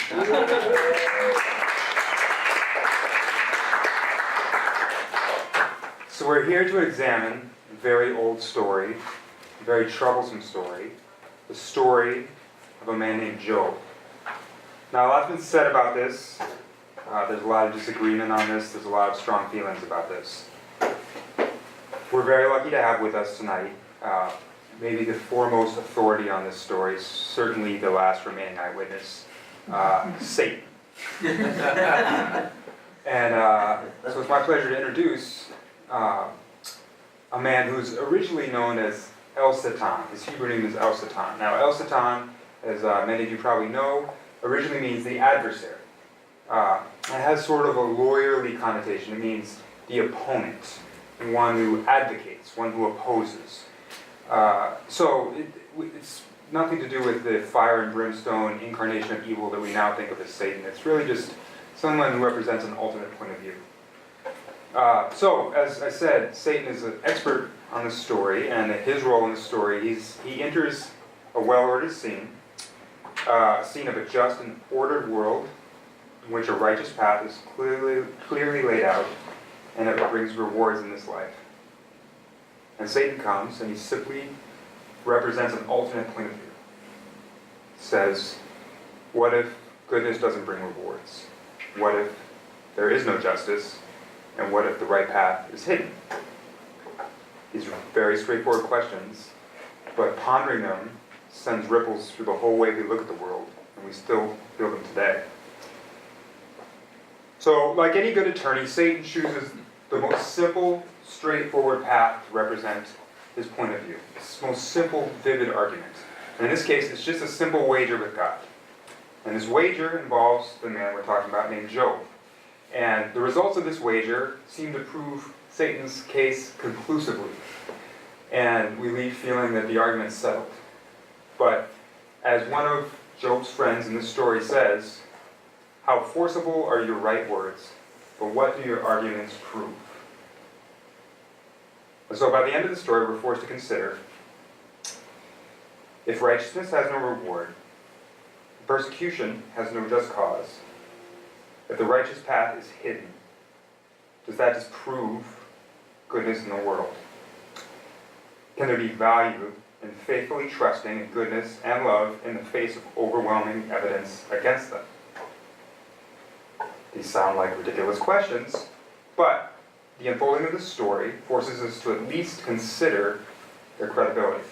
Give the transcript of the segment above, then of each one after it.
So we're here to examine a very old story, a very troublesome story, the story of a man named Job. Now, a lot's been said about this. There's a lot of disagreement on this. There's a lot of strong feelings about this. We're very lucky to have with us tonight maybe the foremost authority on this story, certainly the last remaining eyewitness, Satan. And so it's my pleasure to introduce a man who's originally known as El Satan. His Hebrew name is El Satan. Now, El Satan, as many of you probably know, originally means the adversary. It has sort of a lawyerly connotation. It means the opponent, one who advocates, one who opposes. So it's nothing to do with the fire and brimstone incarnation of evil that we now think of as Satan. It's really just someone who represents an alternate point of view. So, as I said, Satan is an expert on this story, and his role in the story, he enters a well-ordered scene, a scene of a just and ordered world in which a righteous path is clearly laid out, and it brings rewards in this life. And Satan comes, and he simply represents an alternate point of view. Says, what if goodness doesn't bring rewards? What if there is no justice? And what if the right path is hidden? These are very straightforward questions, but pondering them sends ripples through the whole way we look at the world, and we still feel them today. So, like any good attorney, Satan chooses the most simple, straightforward path to represent his point of view. His most simple, vivid argument. And in this case, it's just a simple wager with God. And this wager involves the man we're talking about named Job. And the results of this wager seem to prove Satan's case conclusively. And we leave feeling that the argument's settled. But as one of Job's friends in this story says, how forcible are your right words, but what do your arguments prove? And so by the end of the story, we're forced to consider, if righteousness has no reward, persecution has no just cause, if the righteous path is hidden, does that disprove goodness in the world? Can there be value in faithfully trusting in goodness and love in the face of overwhelming evidence against them? These sound like ridiculous questions, but the unfolding of the story forces us to at least consider their credibility.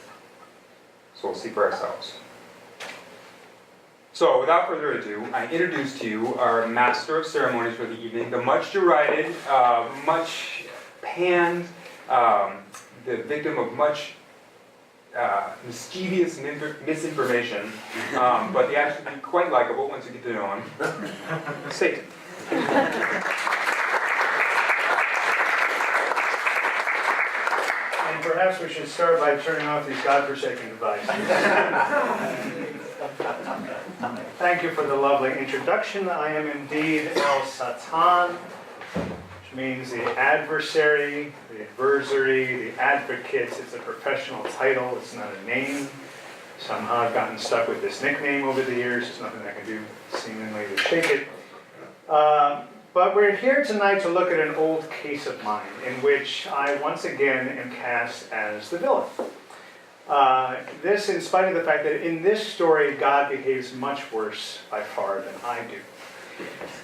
So we'll see for ourselves. So, without further ado, I introduce to you our master of ceremonies for the evening, the much derided, much panned, the victim of much mischievous misinformation, but he actually be quite likable once you get to know him, Satan. And perhaps we should start by turning off these godforsaken devices. Thank you for the lovely introduction. I am indeed El Satan, which means the adversary, the adversary, the advocate. It's a professional title, it's not a name. Somehow I've gotten stuck with this nickname over the years. There's nothing I can do seemingly to shake it. But we're here tonight to look at an old case of mine in which I once again am cast as the villain. This in spite of the fact that in this story God behaves much worse by far than I do.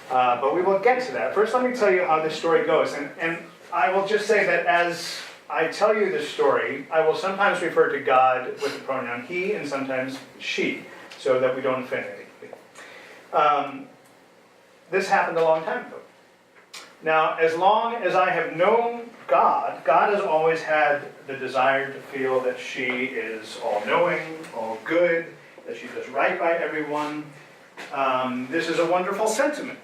But we will get to that. First let me tell you how this story goes. And I will just say that as I tell you this story, I will sometimes refer to God with the pronoun he and sometimes she, so that we don't offend anybody. This happened a long time ago. Now, as long as I have known God, God has always had the desire to feel that she is all-knowing, all-good, that she does right by everyone. This is a wonderful sentiment.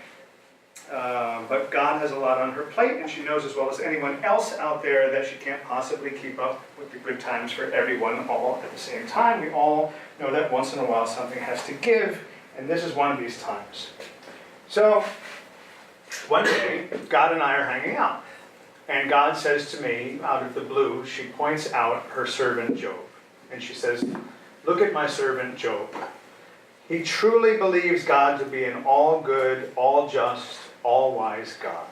But God has a lot on her plate, and she knows as well as anyone else out there that she can't possibly keep up with the good times for everyone all at the same time. We all know that once in a while something has to give, and this is one of these times. So, one day, God and I are hanging out. And God says to me, out of the blue, she points out her servant Job. And she says, look at my servant Job. He truly believes God to be an all-good, all-just, all-wise God.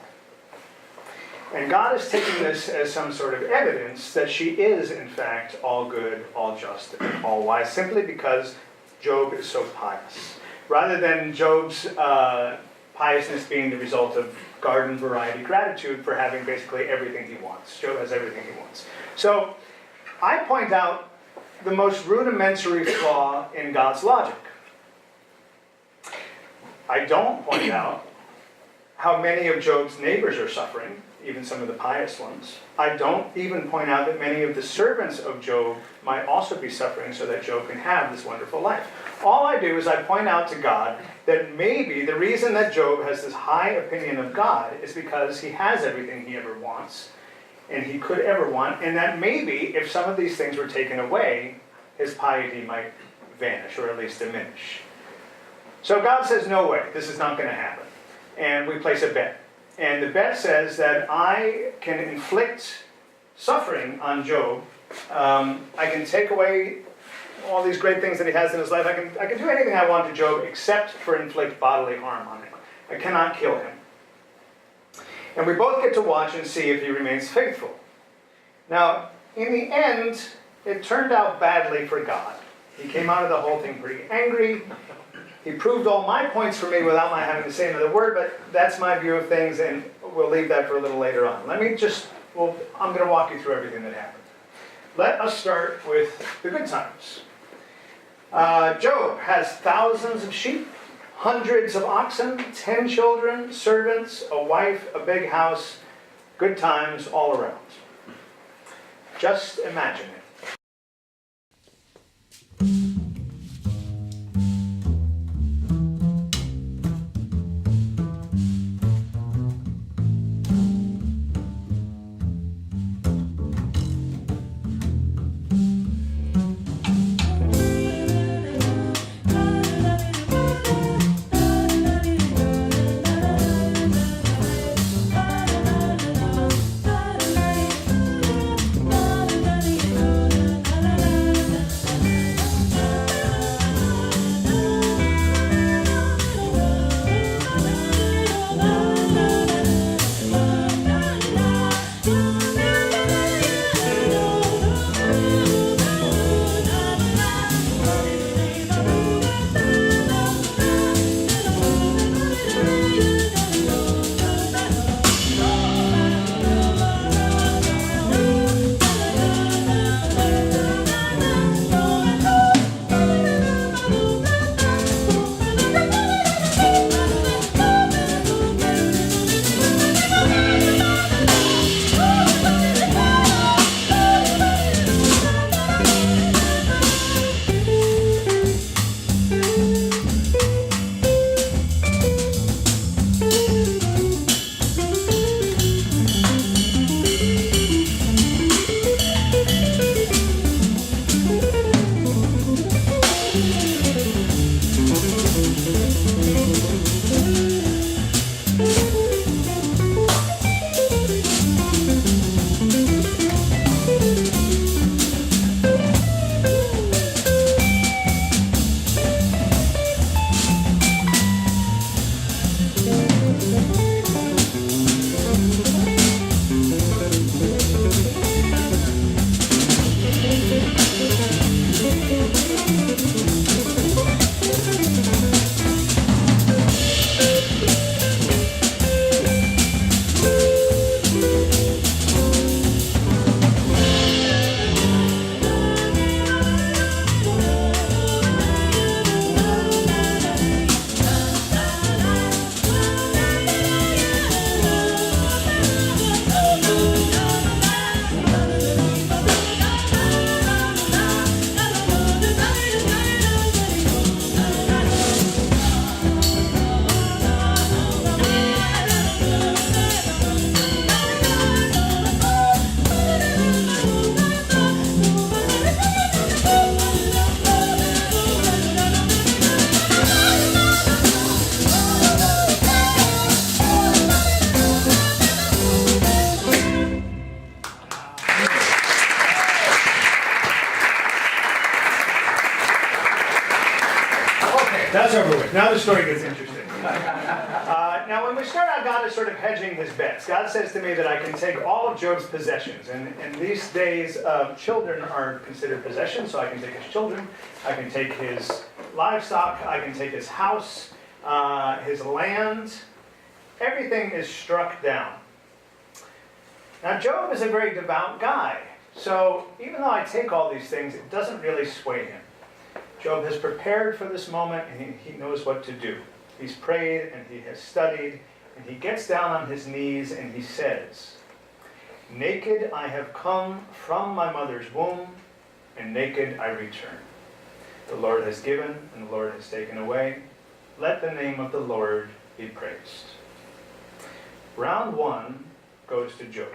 And God is taking this as some sort of evidence that she is, in fact, all-good, all-just, and all-wise, simply because Job is so pious. Rather than Job's piousness being the result of garden variety gratitude for having basically everything he wants. Job has everything he wants. So I point out the most rudimentary flaw in God's logic. I don't point out how many of Job's neighbors are suffering, even some of the pious ones. I don't even point out that many of the servants of Job might also be suffering so that Job can have this wonderful life. All I do is I point out to God that maybe the reason that Job has this high opinion of God is because he has everything he ever wants and he could ever want, and that maybe if some of these things were taken away, his piety might vanish or at least diminish. So God says, no way, this is not going to happen. And we place a bet. And the bet says that I can inflict suffering on Job. I can take away all these great things that he has in his life. I can do anything I want to Job except for inflict bodily harm on him. I cannot kill him. And we both get to watch and see if he remains faithful. Now, in the end, it turned out badly for God. He came out of the whole thing pretty angry. He proved all my points for me without my having to say another word, but that's my view of things, and we'll leave that for a little later on. I'm going to walk you through everything that happened. Let us start with the good times. Job has thousands of sheep, hundreds of oxen, 10 children, servants, a wife, a big house, good times all around. Just imagine it. That's over with. Now the story gets interesting. Now when we start out, God is sort of hedging his bets. God says to me that I can take all of Job's possessions. And in these days, children are considered possessions, so I can take his children, I can take his livestock, I can take his house, his land. Everything is struck down. Now Job is a very devout guy. So even though I take all these things, it doesn't really sway him. Job has prepared for this moment, and he knows what to do. He's prayed, and he has studied, and he gets down on his knees, and he says, "Naked I have come from my mother's womb, and naked I return. The Lord has given, and the Lord has taken away. Let the name of the Lord be praised." Round one goes to Job.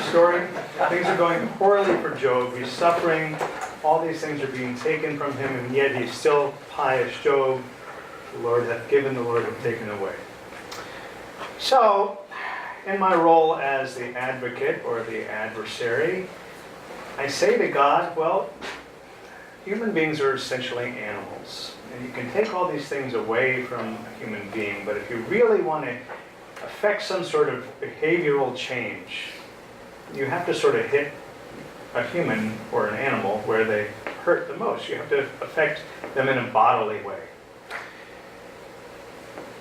story. Things are going poorly for Job. He's suffering. All these things are being taken from him, and yet he's still pious. Job, the Lord hath given, the Lord hath taken away. So, in my role as the advocate or the adversary, I say to God, well, human beings are essentially animals. And you can take all these things away from a human being, but if you really want to affect some sort of behavioral change, you have to sort of hit a human or an animal where they hurt the most. You have to affect them in a bodily way.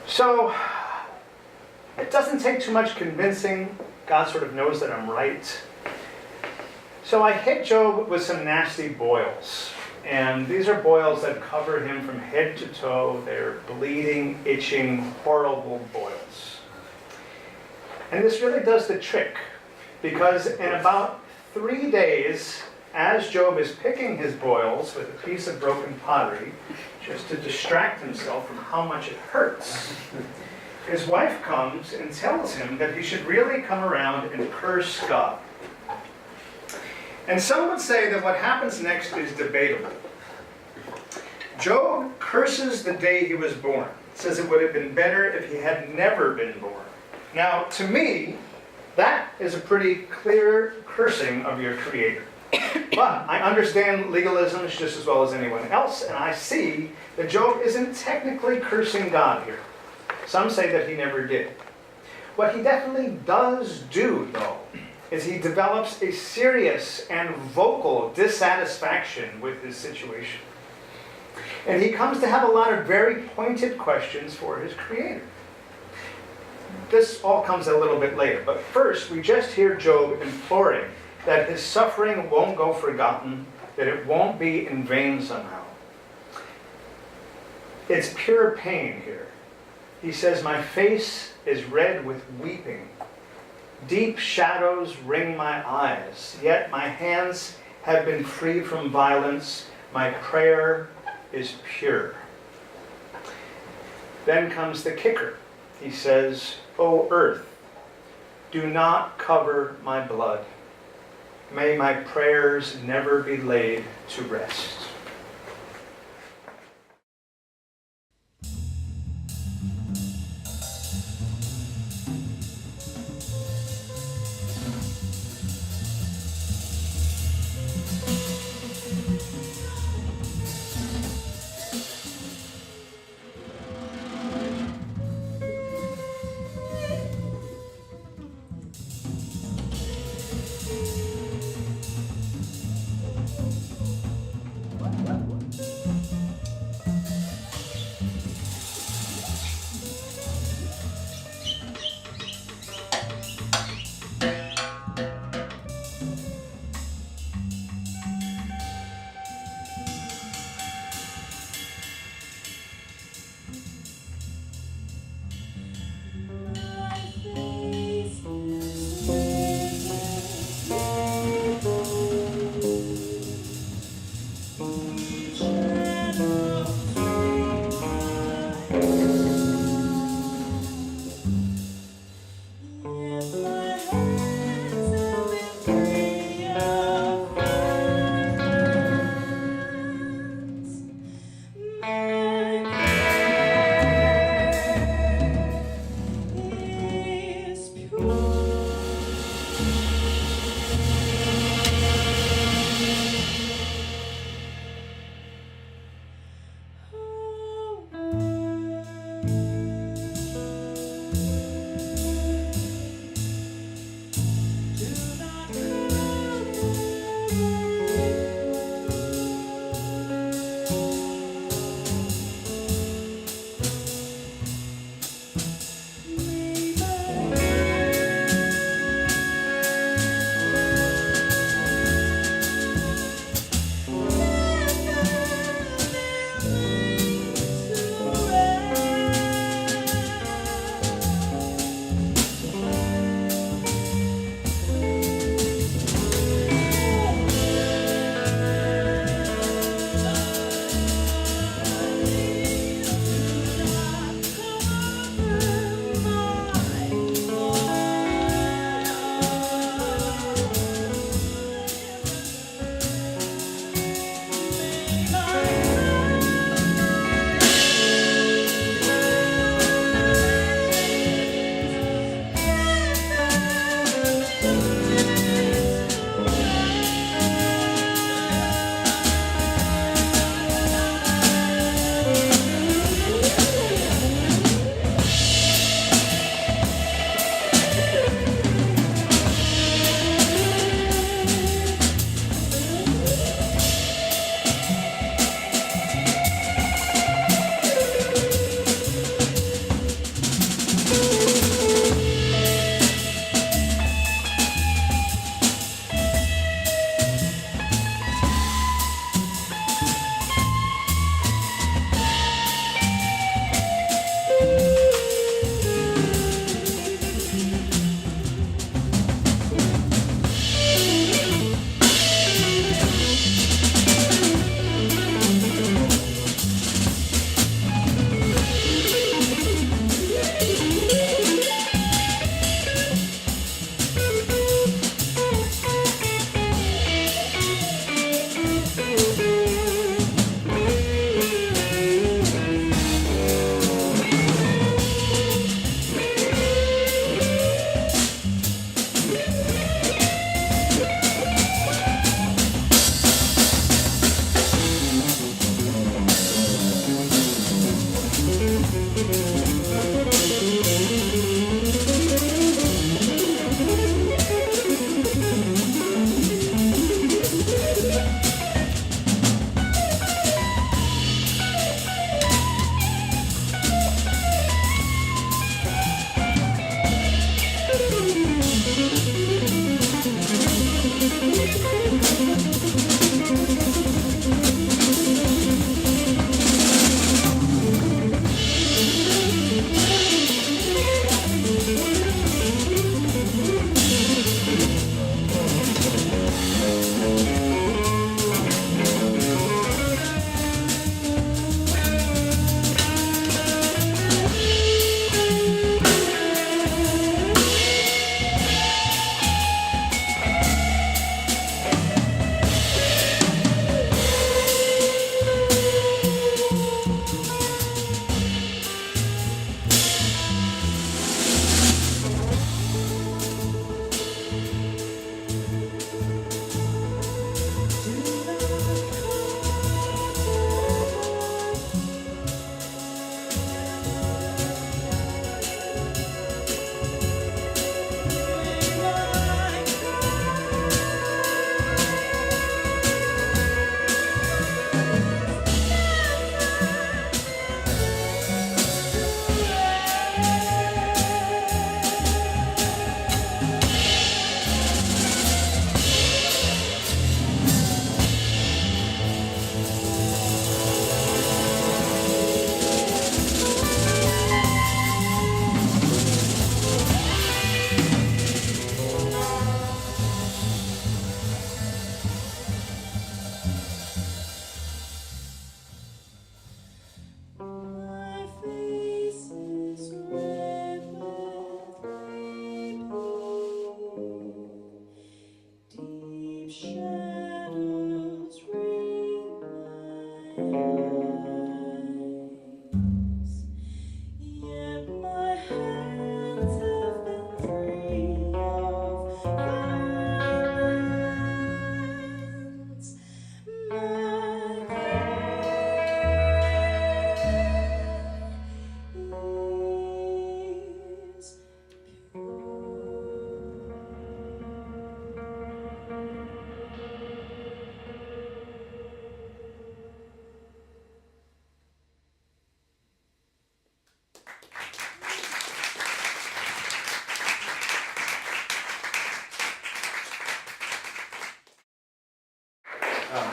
So, it doesn't take too much convincing. God sort of knows that I'm right. So I hit Job with some nasty boils. And these are boils that cover him from head to toe. They're bleeding, itching, horrible boils. And this really does the trick. Because in about 3 days, as Job is picking his boils with a piece of broken pottery, just to distract himself from how much it hurts, his wife comes and tells him that he should really come around and curse God. And some would say that what happens next is debatable. Job curses the day he was born. Says it would have been better if he had never been born. Now, to me, that is a pretty clear cursing of your Creator. But I understand legalisms just as well as anyone else, and I see that Job isn't technically cursing God here. Some say that he never did. What he definitely does do, though, is he develops a serious and vocal dissatisfaction with his situation. And he comes to have a lot of very pointed questions for his Creator. This all comes a little bit later, but first we just hear Job imploring that his suffering won't go forgotten, that it won't be in vain somehow. It's pure pain here. He says, my face is red with weeping. Deep shadows ring my eyes, yet my hands have been free from violence. My prayer is pure. Then comes the kicker. He says, O earth, do not cover my blood. May my prayers never be laid to rest.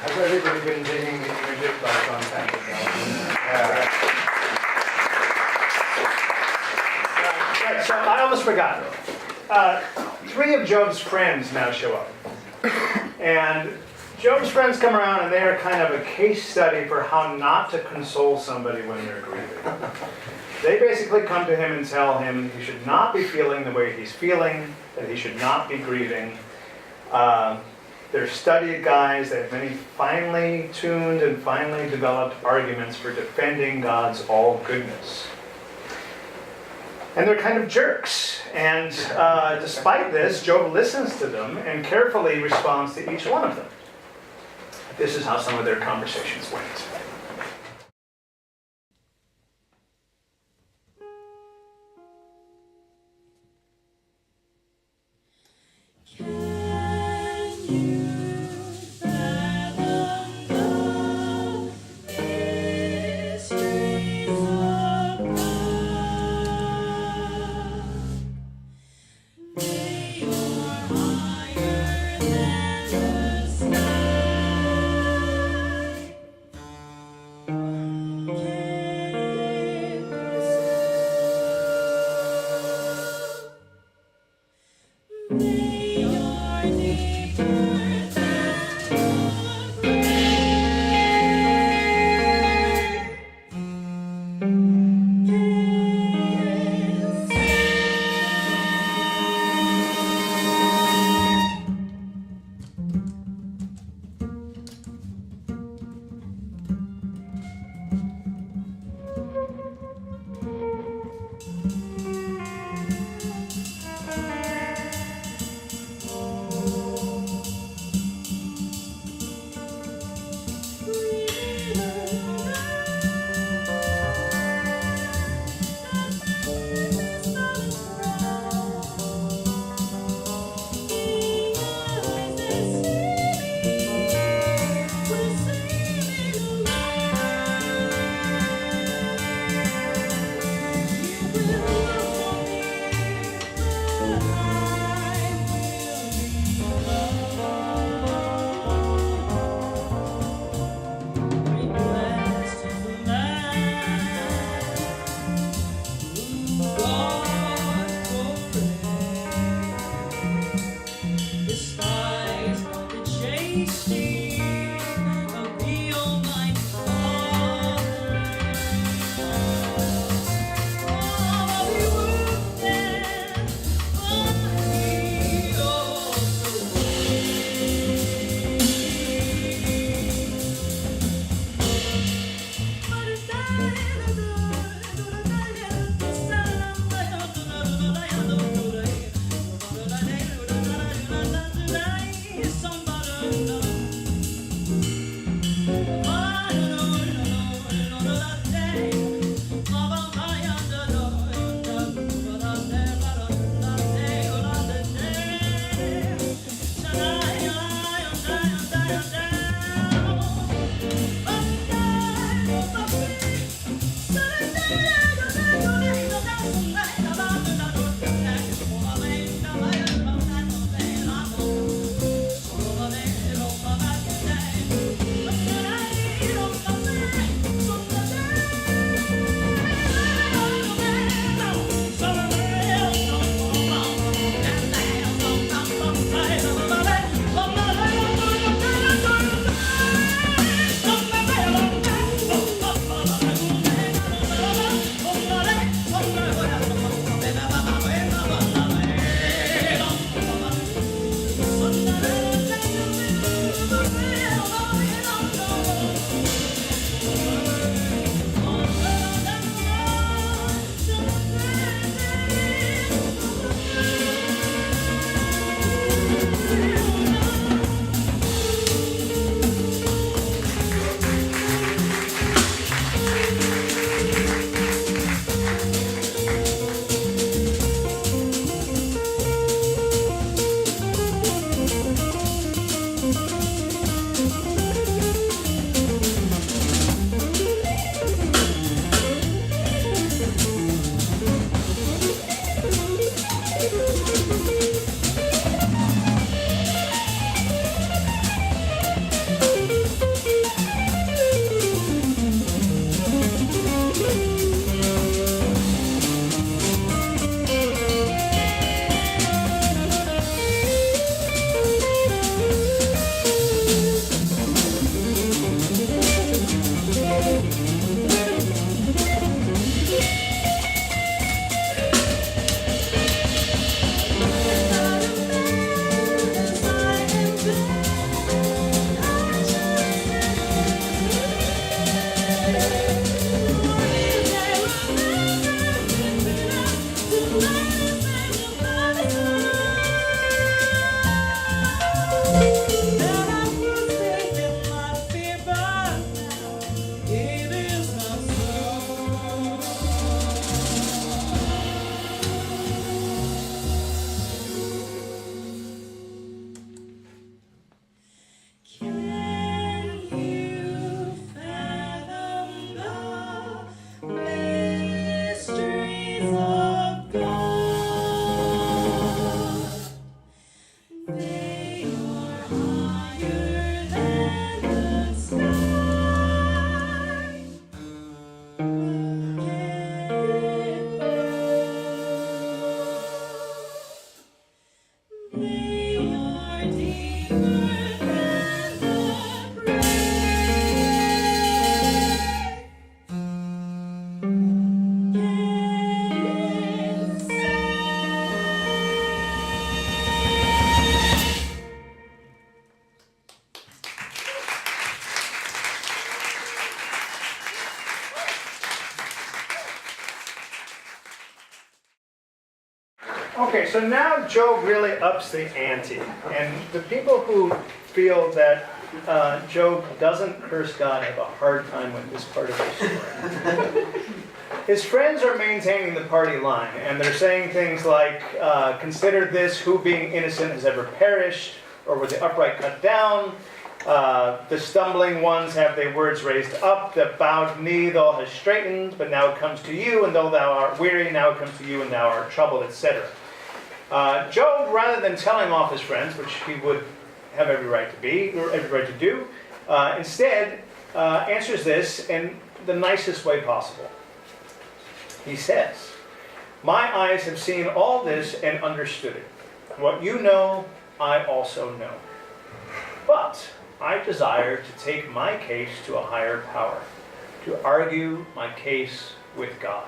Has everybody been digging the images by contact? Right, so I almost forgot. 3 of Job's friends now show up. And Job's friends come around and they are kind of a case study for how not to console somebody when they're grieving. They basically come to him and tell him he should not be feeling the way he's feeling, that he should not be grieving. They're studied guys. They have many finely tuned and finely developed arguments for defending God's all goodness. And they're kind of jerks. And despite this, Job listens to them and carefully responds to each one of them. This is how some of their conversations went. Okay, so now Joe really ups the ante. And the people who feel that Joe doesn't curse God have a hard time with this part of the story. His friends are maintaining the party line, and they're saying things like, consider this, who being innocent has ever perished, or with the upright cut down. The stumbling ones have their words raised up, the bowed knee though has straightened, but now it comes to you, and though thou art weary, now it comes to you, and thou art troubled, etc. Job, rather than telling off his friends, which he would have every right to be, or every right to do, instead answers this in the nicest way possible. He says, my eyes have seen all this and understood it. What you know, I also know. But I desire to take my case to a higher power, to argue my case with God.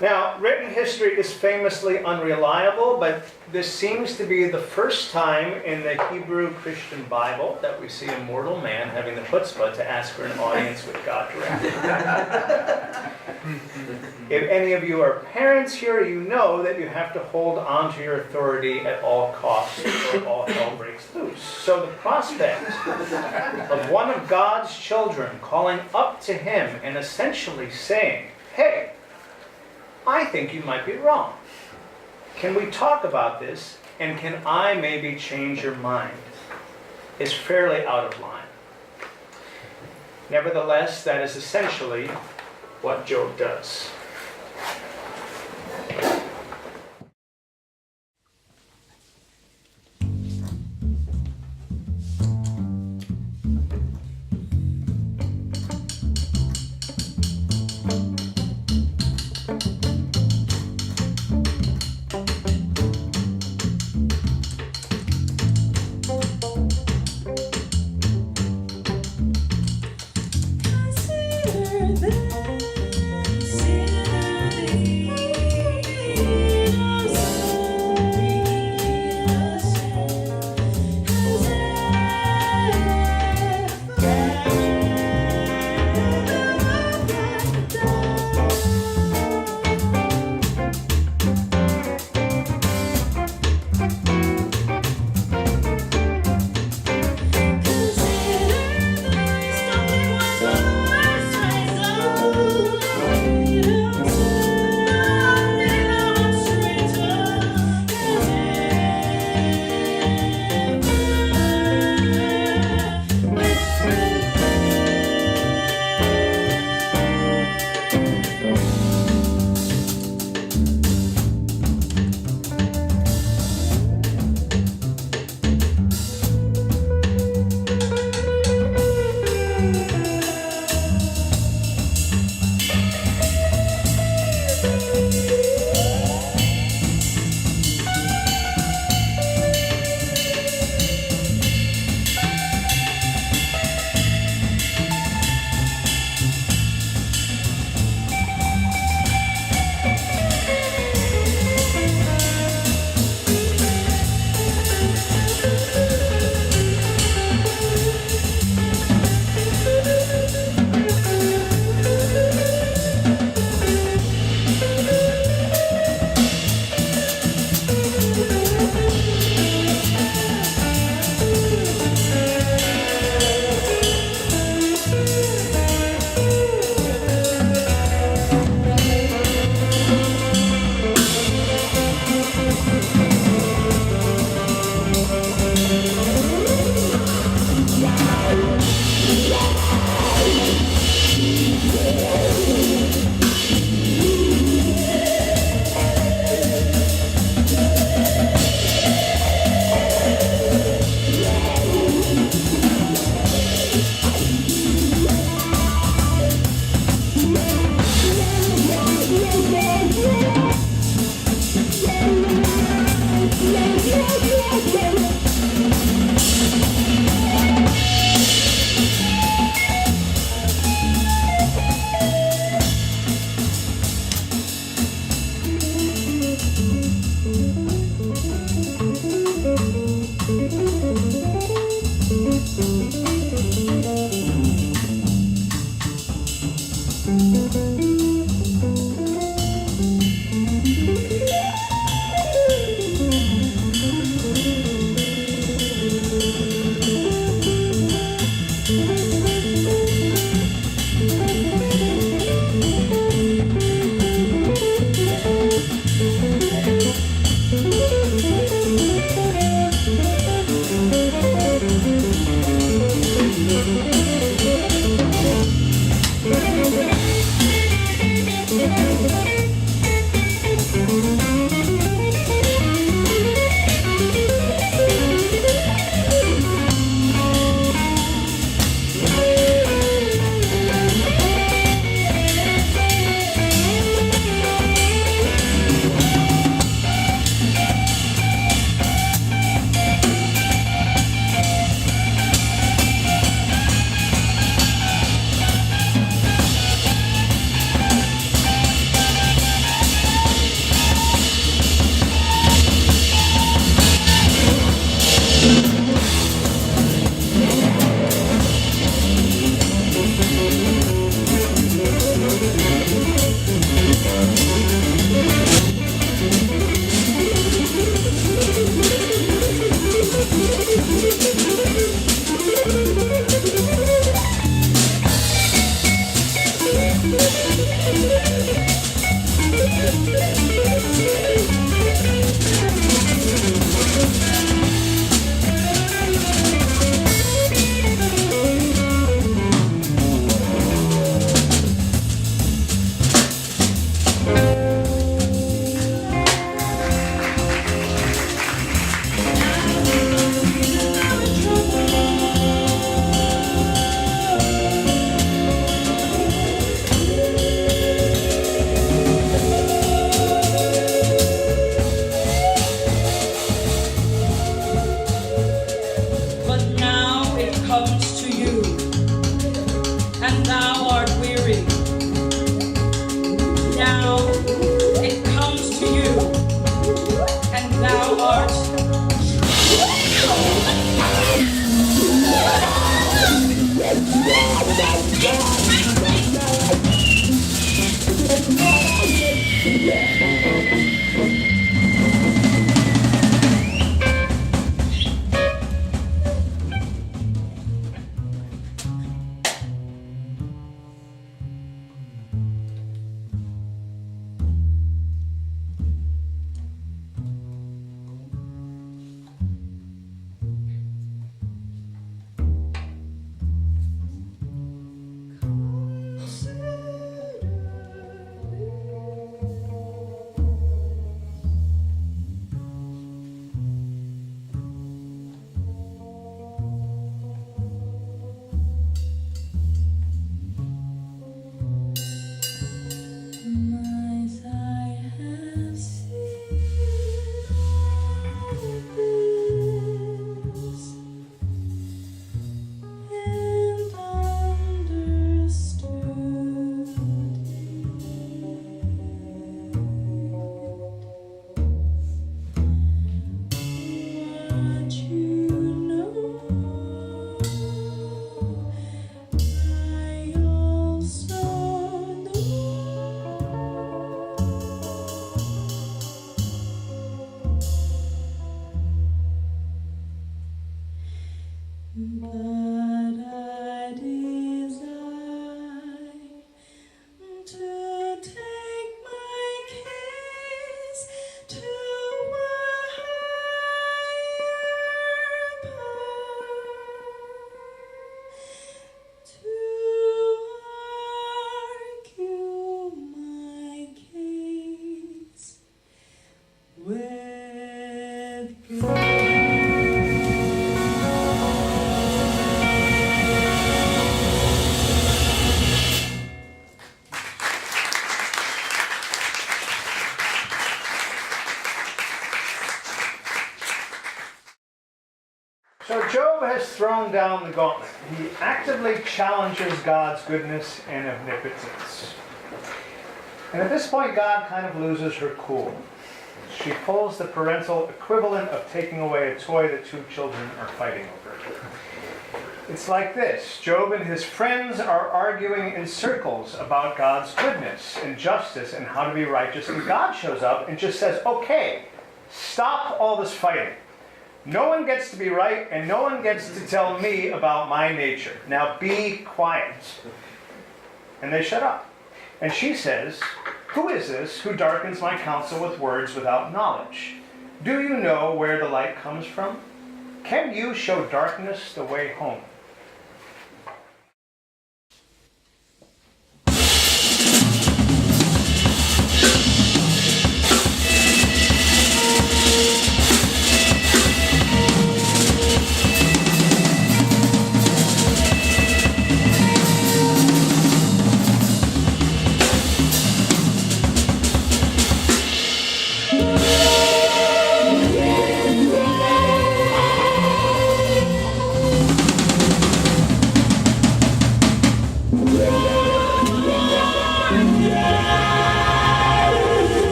Now, written history is famously unreliable, but this seems to be the first time in the Hebrew Christian Bible that we see a mortal man having the chutzpah to ask for an audience with God directly. If any of you are parents here, you know that you have to hold on to your authority at all costs or all hell breaks loose. So the prospect of one of God's children calling up to him and essentially saying, hey, I think you might be wrong. Can we talk about this, and can I maybe change your mind? Is fairly out of line. Nevertheless, that is essentially what Job does. Consider this. and thou art weary. Now it comes to you, and thou art So Job has thrown down the gauntlet. He actively challenges God's goodness and omnipotence. And at this point, God kind of loses her cool. She pulls the parental equivalent of taking away a toy that two children are fighting over. It's like this. Job and his friends are arguing in circles about God's goodness and justice and how to be righteous. And God shows up and just says, okay, stop all this fighting. No one gets to be right, and no one gets to tell me about my nature. Now be quiet. And they shut up. And she says, who is this who darkens my counsel with words without knowledge? Do you know where the light comes from? Can you show darkness the way home?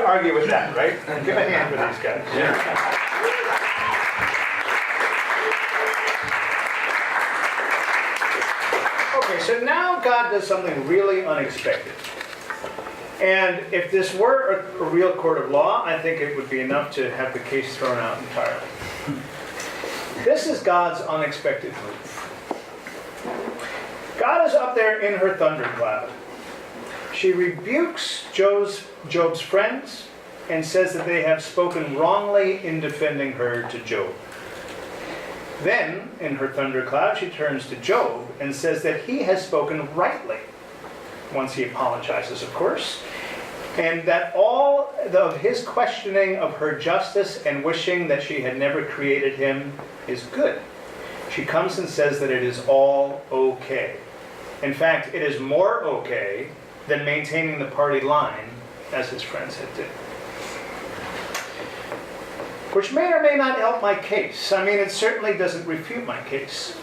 argue with that, right? Give a hand for these guys. Okay, so now God does something really unexpected. And if this were a real court of law, I think it would be enough to have the case thrown out entirely. This is God's unexpected move. God is up there in her thundercloud. She rebukes Job's friends and says that they have spoken wrongly in defending her to Job. Then, in her thundercloud, she turns to Job and says that he has spoken rightly, once he apologizes, of course, and that all of his questioning of her justice and wishing that she had never created him is good. She comes and says that it is all okay. In fact, it is more okay than maintaining the party line, as his friends had did. Which may or may not help my case. I mean, it certainly doesn't refute my case.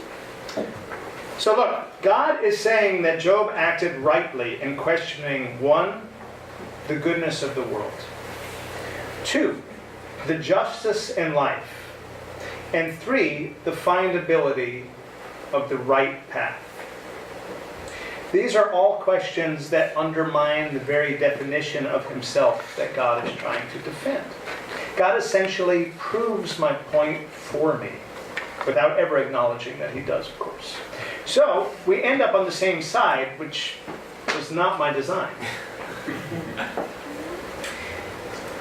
So look, God is saying that Job acted rightly in questioning, 1, the goodness of the world. 2, the justice in life. And 3, the findability of the right path. These are all questions that undermine the very definition of himself that God is trying to defend. God essentially proves my point for me, without ever acknowledging that he does, of course. So, we end up on the same side, which was not my design.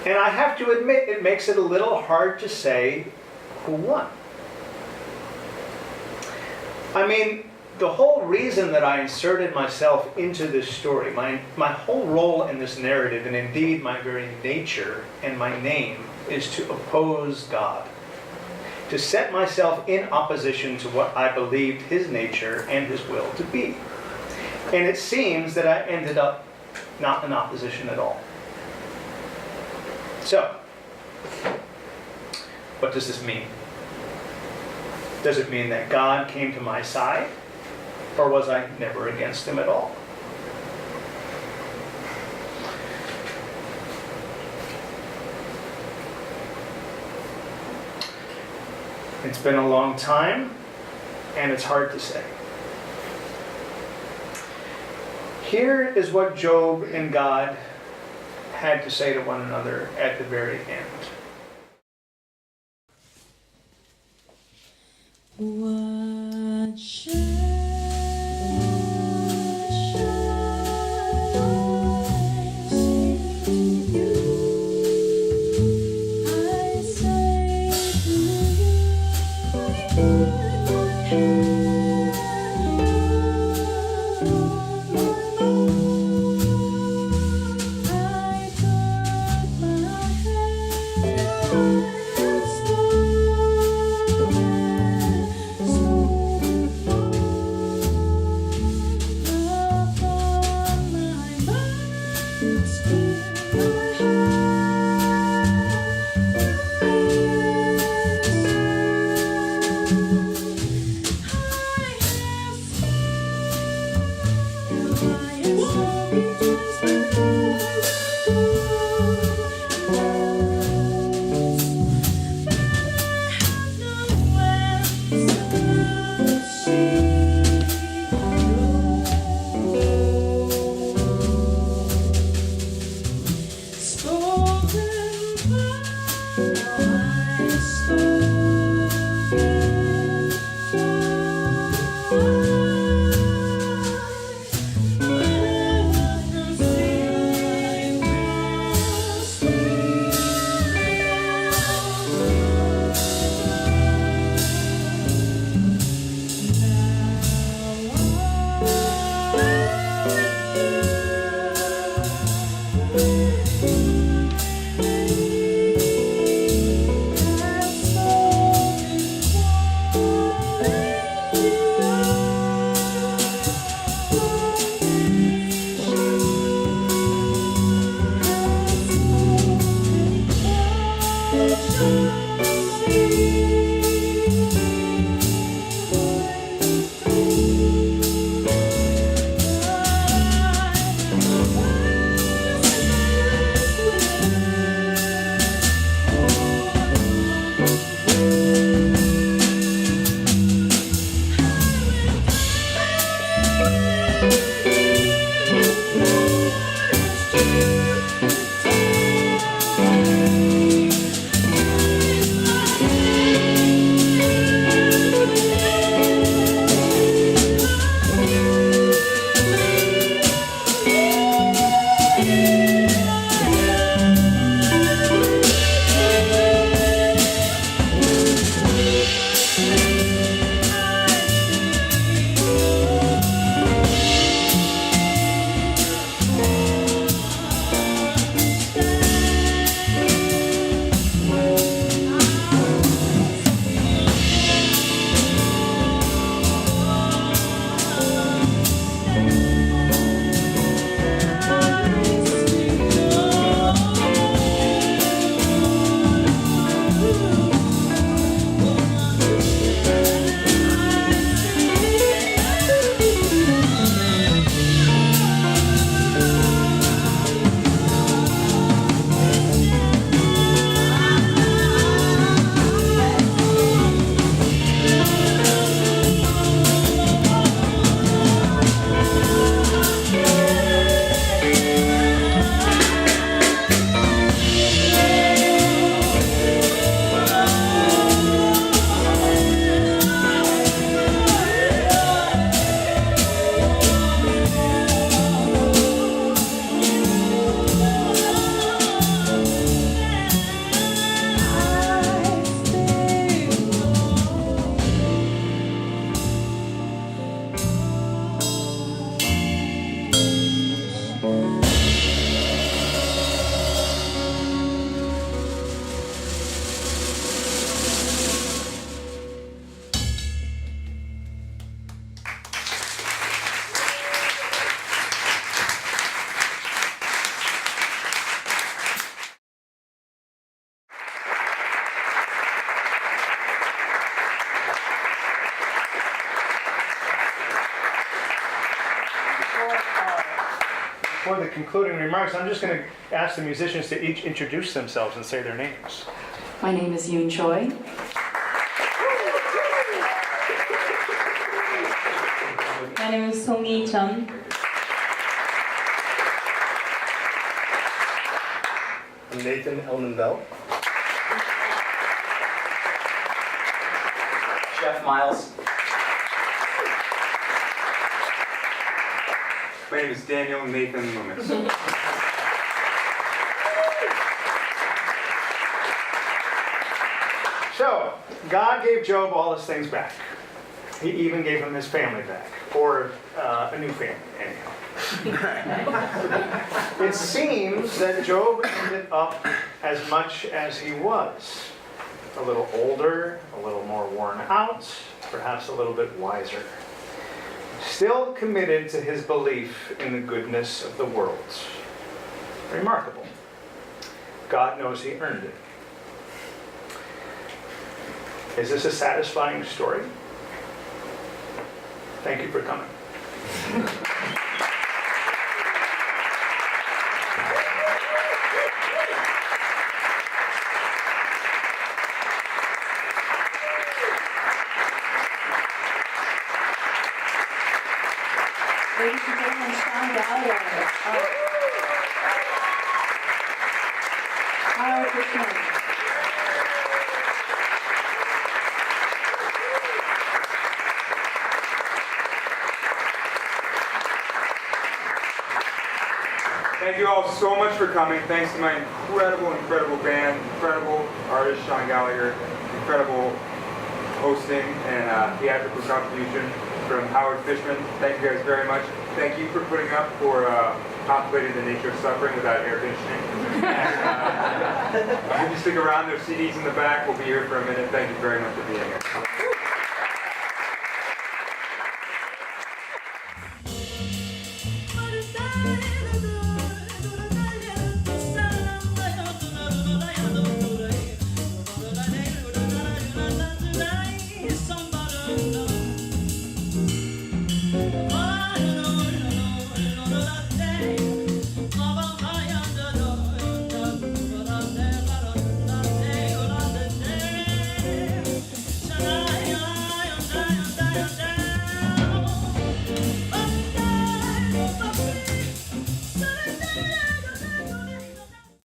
And I have to admit, it makes it a little hard to say who won. I mean, the whole reason that I inserted myself into this story, my whole role in this narrative, and indeed my very nature and my name, is to oppose God. To set myself in opposition to what I believed his nature and his will to be. And it seems that I ended up not in opposition at all. So, what does this mean? Does it mean that God came to my side? Or was I never against him at all? It's been a long time, and it's hard to say. Here is what Job and God had to say to one another at the very end. What shall I say to you? I say to you, I put my hand on my Lord. I put my hand on his For the concluding remarks, I'm just going to ask the musicians to each introduce themselves and say their names. My name is Yoon Choi. My name is Song-Yi Chun. I'm Nathan Elnenbell. Chef Miles. My name is Daniel Nathan Loomis. So, God gave Job all his things back. He even gave him his family back, or a new family, anyhow. It seems that Job ended up as much as he was. A little older, a little more worn out, perhaps a little bit wiser. Still committed to his belief in the goodness of the world. Remarkable. God knows he earned it. Is this a satisfying story? Thank you for coming. Ladies and gentlemen, Sean Gallagher. Howard Richmond. Thank you all so much for coming. Thanks to my incredible band, incredible artist Sean Gallagher, incredible hosting and theatrical contribution from Howard Fishman. Thank you guys very much. Thank you for putting up for contemplating the nature of suffering without air conditioning. And, if you stick around, there's CDs in the back. We'll be here for a minute. Thank you very much for being here.